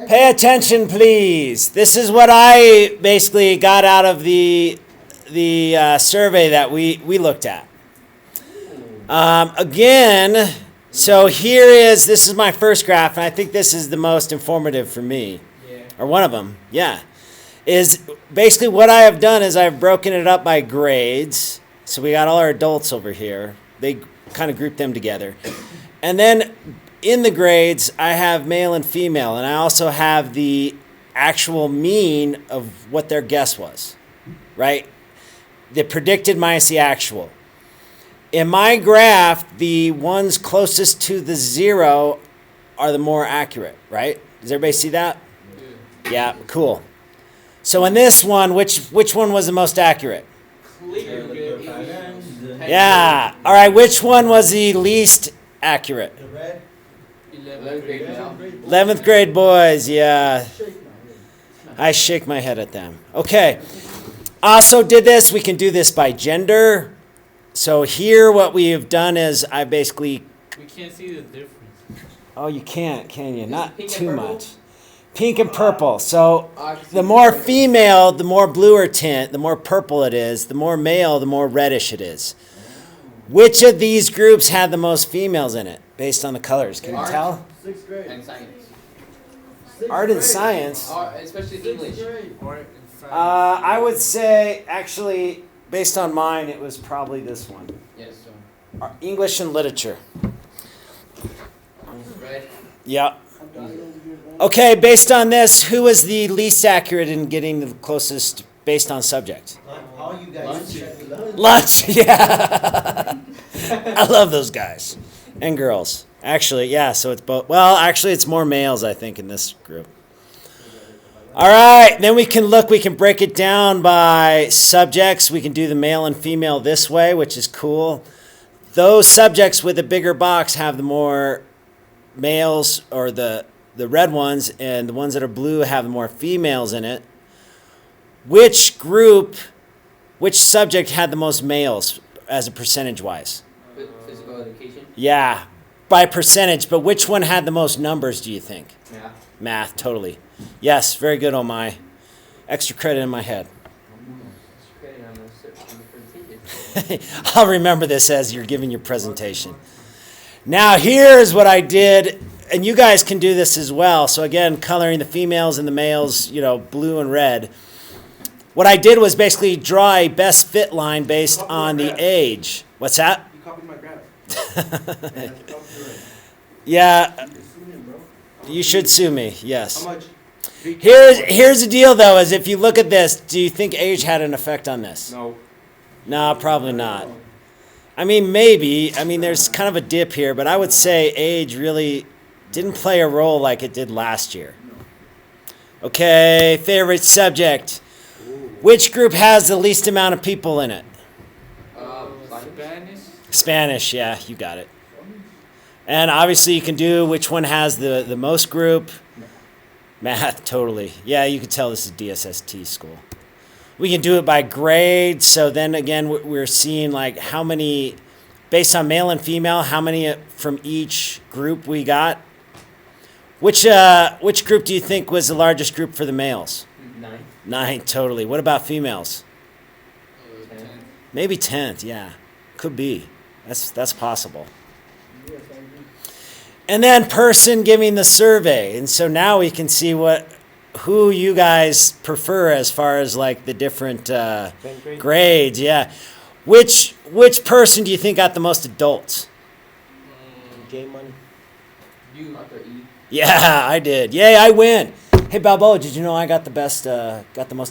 Pay attention, please. This is what I basically got out of the survey that we looked at. Again, so this is my first graph, and I think this is the most informative for me, or one of them, yeah. Is basically what I have done is I've broken it up by grades. So we got all our adults over here. They kind of grouped them together. And then in the grades, I have male and female, and I also have the actual mean of what their guess was, right? The predicted minus the actual. In my graph, the ones closest to the 0 are the more accurate, right? Does everybody see that? Yeah, cool. So in this one, which one was the most accurate? Yeah. All right, which one was the least accurate? 11th grade boys, yeah. I shake my head at them. Okay. Also did this. We can do this by gender. So here what we have done is I basically... We can't see the difference. Oh, you can't, can you? Not too much. Pink and purple. So the more female, the more bluer tint, the more purple it is. The more male, the more reddish it is. Which of these groups had the most females in it, based on the colors? Can you tell? 6th grade. And science. Art and science. Especially English. I would say, actually, based on mine, it was probably this one. Yes. English and literature. Red. Yeah. Okay, based on this, who was the least accurate in getting the closest based on subject? All you guys. Lunch, yeah. I love those guys and girls. Actually, yeah, so it's both. Well, actually, it's more males, I think, in this group. All right, then we can break it down by subjects. We can do the male and female this way, which is cool. Those subjects with a bigger box have the more males, or the red ones, and the ones that are blue have more females in it. Which subject had the most males as a percentage-wise? Physical education? Yeah, by percentage, but which one had the most numbers, do you think? Math. Math, totally. Yes, very good, oh my. Extra credit in my head. I'll remember this as you're giving your presentation. Now, here's what I did, and you guys can do this as well. So again, coloring the females and the males, blue and red. What I did was basically draw a best fit line based on the age. What's that? You copied my graph. Yeah, you should sue me, yes. How much? Here's the deal, though, is if you look at this, do you think age had an effect on this? No. No, probably not. I mean, maybe. I mean, there's kind of a dip here, but I would say age really didn't play a role like it did last year. Okay, favorite subject. Which group has the least amount of people in it? Spanish. Spanish, yeah, you got it. And obviously you can do which one has the most group. Math, totally. Yeah, you can tell this is DSST school. We can do it by grade. So then again, we're seeing like how many, based on male and female, how many from each group we got. Which group do you think was the largest group for the males? 9. 9, totally. What about females? 10. Maybe 10th, yeah. Could be. That's possible. And then person giving the survey. And so now we can see who you guys prefer as far as like the different grades, yeah. Which person do you think got the most adults? Game money. You got the E. Yeah, I did. Yay, I win. Hey Balboa, did you know I got the most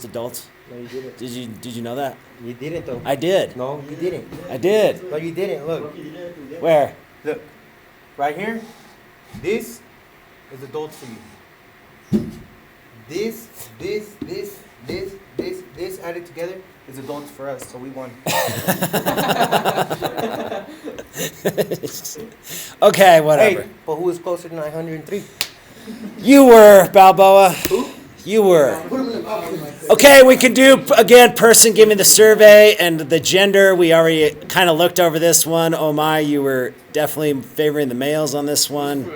adults? No, you didn't. Did you know that? You didn't though. I did. No, you didn't. I did. No, you didn't. Look. Where? Look. Right here. This is adults for you. This added together is adults for us, so we won. Okay, whatever. Hey, but who was closer to 903? You were, Balboa. Who? You were. Okay, we can do, again, person giving the survey and the gender. We already kind of looked over this one. Oh my, you were definitely favoring the males on this one.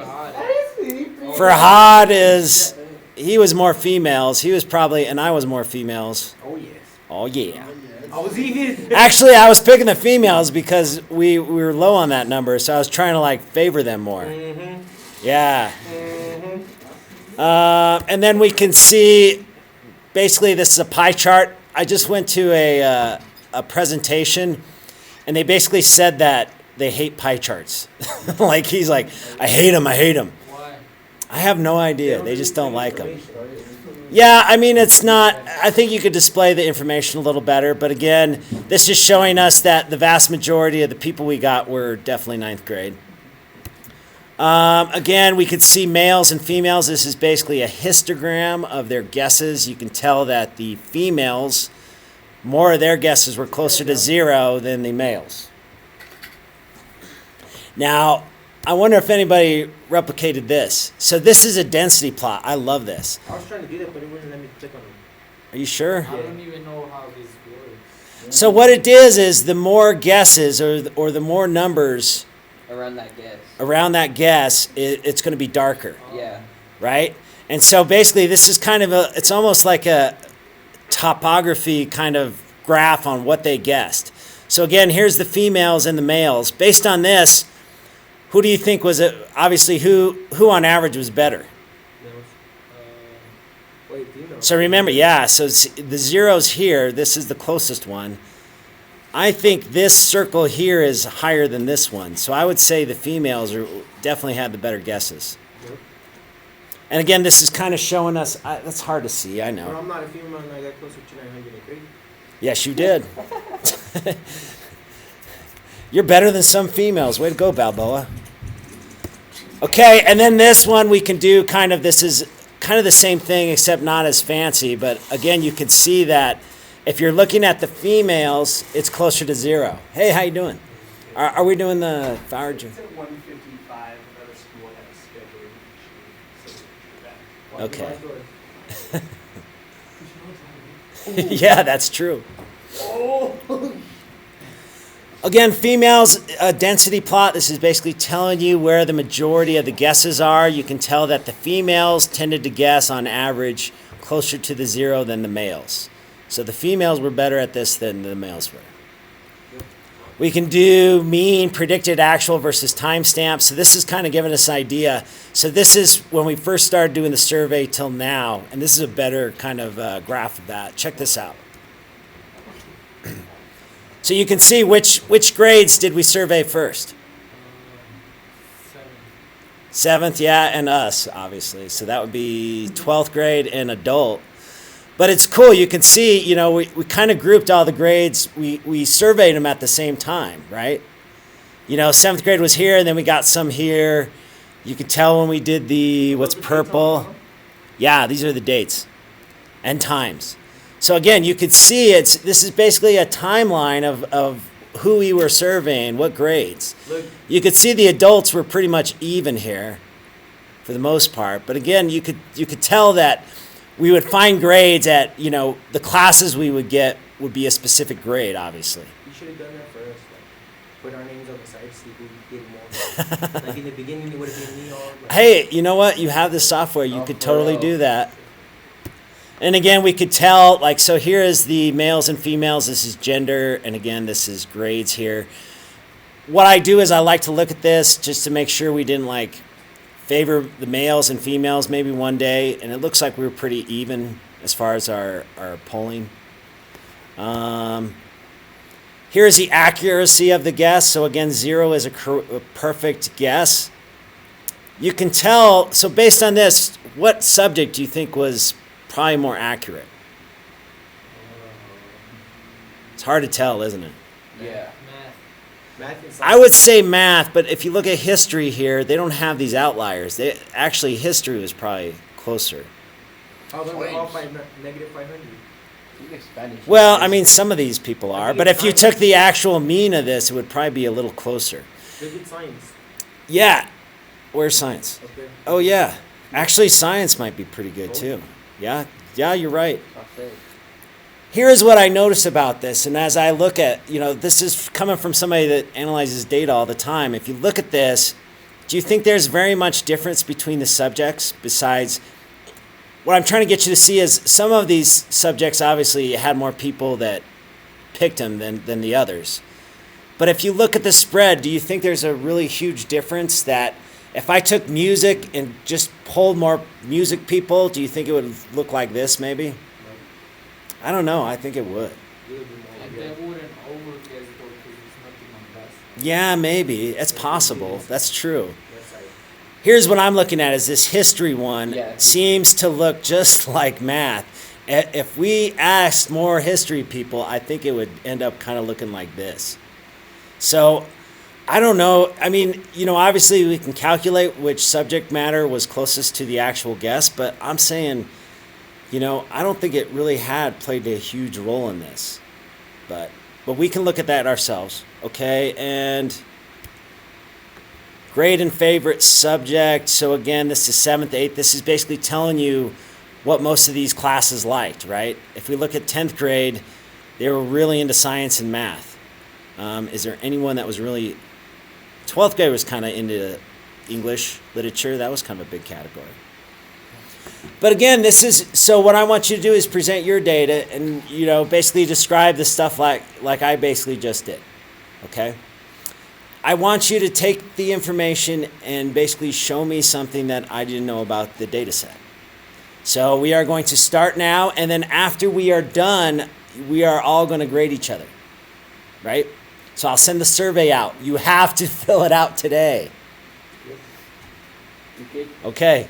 Farhad is, he was more females. He was probably, and I was more females. Oh yes. Oh, yeah. I was even. Actually, I was picking the females because we were low on that number, so I was trying to like favor them more. Yeah. And then we can see, basically, this is a pie chart. I just went to a presentation, and they basically said that they hate pie charts. Like, he's like, I hate them. Why? I have no idea. They just don't like them. Yeah, I mean, it's not, I think you could display the information a little better, but again, this is showing us that the vast majority of the people we got were definitely ninth grade. Again, we could see males and females. This is basically a histogram of their guesses. You can tell that the females, more of their guesses were closer to 0 than the males. Now, I wonder if anybody replicated this. So this is a density plot. I love this. I was trying to do that, but it wouldn't let me click on it. Are you sure? I don't even know how this works. So what it is the more guesses or the more numbers Around that guess. around that guess, it's going to be darker, Yeah. right? And so basically this is kind of it's almost like a topography kind of graph on what they guessed. So again, here's the females and the males. Based on this, who do you think was it? Obviously, who on average was better? Wait, female. So remember, yeah, so the zero's here. This is the closest one. I think this circle here is higher than this one. So I would say the females definitely had the better guesses. Yep. And again, this is kind of showing us, that's hard to see, I Well, know. I'm not a female and I got closer to 903. Yes, you did. You're better than some females. Way to go, Balboa. Okay, and then this one we can do this is kind of the same thing except not as fancy. But again, you can see that if you're looking at the females, it's closer to 0. Hey, how you doing? Are we doing the fire? It's at 1:55. Another school has scheduled. Okay. Yeah, that's true. Oh! Again, females, a density plot. This is basically telling you where the majority of the guesses are. You can tell that the females tended to guess on average closer to the 0 than the males. So the females were better at this than the males were. We can do mean, predicted, actual versus timestamp. So this is kind of giving us an idea. So this is when we first started doing the survey till now, and this is a better kind of graph of that. Check this out. So you can see which grades did we survey first? 7th, yeah, and us, obviously. So that would be 12th grade and adult. But it's cool. You can see, we kind of grouped all the grades. We surveyed them at the same time, right? 7th grade was here, and then we got some here. You can tell when we did what's purple. Yeah, these are the dates and times. So again, you could see this is basically a timeline of who we were surveying, what grades. Look. You could see the adults were pretty much even here for the most part. But again, you could tell that we would find grades at, the classes we would get would be a specific grade, obviously. You should have done that for us. Like, put our names on the side, see who did more. Like in the beginning, it would have been me all. Like, Hey, you know what? You have the software. You Oh, could for totally real? do that. And again, we could tell, so here is the males and females. This is gender. And again, this is grades here. What I do is I like to look at this just to make sure we didn't, favor the males and females maybe one day. And it looks like we were pretty even as far as our polling. Here's the accuracy of the guess. So again, 0 is a perfect guess. You can tell, so based on this, what subject do you think was probably more accurate? It's hard to tell, isn't it? Yeah. math and science. I would say math, but if you look at history here, they don't have these outliers. Actually, history was probably closer. Oh, then we're off by negative 500. Spanish. Well, I mean, some of these people are, but if you took the actual mean of this, it would probably be a little closer. Look at science. Yeah. Where's science? Up there. Oh, yeah. Actually, science might be pretty good, too. Yeah, you're right. Here's what I notice about this, and as I look at, this is coming from somebody that analyzes data all the time. If you look at this, Do you think there's very much difference between the subjects besides what I'm trying to get you to see is some of these subjects obviously had more people that picked them than the others. But if you look at the spread, do you think there's a really huge difference that if I took music and just pulled more music people, do you think it would look like this maybe? I don't know. I think it would. And they wouldn't overguess it because it's nothing on that. Yeah, maybe. It's possible. That's true. Here's what I'm looking at is this history one Yeah. seems to look just like math. If we asked more history people, I think it would end up kind of looking like this. So I don't know. I mean, obviously we can calculate which subject matter was closest to the actual guess, but I'm saying, I don't think it really had played a huge role in this. But we can look at that ourselves, okay? And grade and favorite subject. So again, this is 7th, 8th. This is basically telling you what most of these classes liked, right? If we look at 10th grade, they were really into science and math. Is there anyone that was really... 12th grade was kind of into English literature. That was kind of a big category. But again, so what I want you to do is present your data and, basically describe the stuff like I basically just did, okay? I want you to take the information and basically show me something that I didn't know about the data set. So we are going to start now, and then after we are done, we are all going to grade each other, right? So I'll send the survey out. You have to fill it out today. Okay. Okay.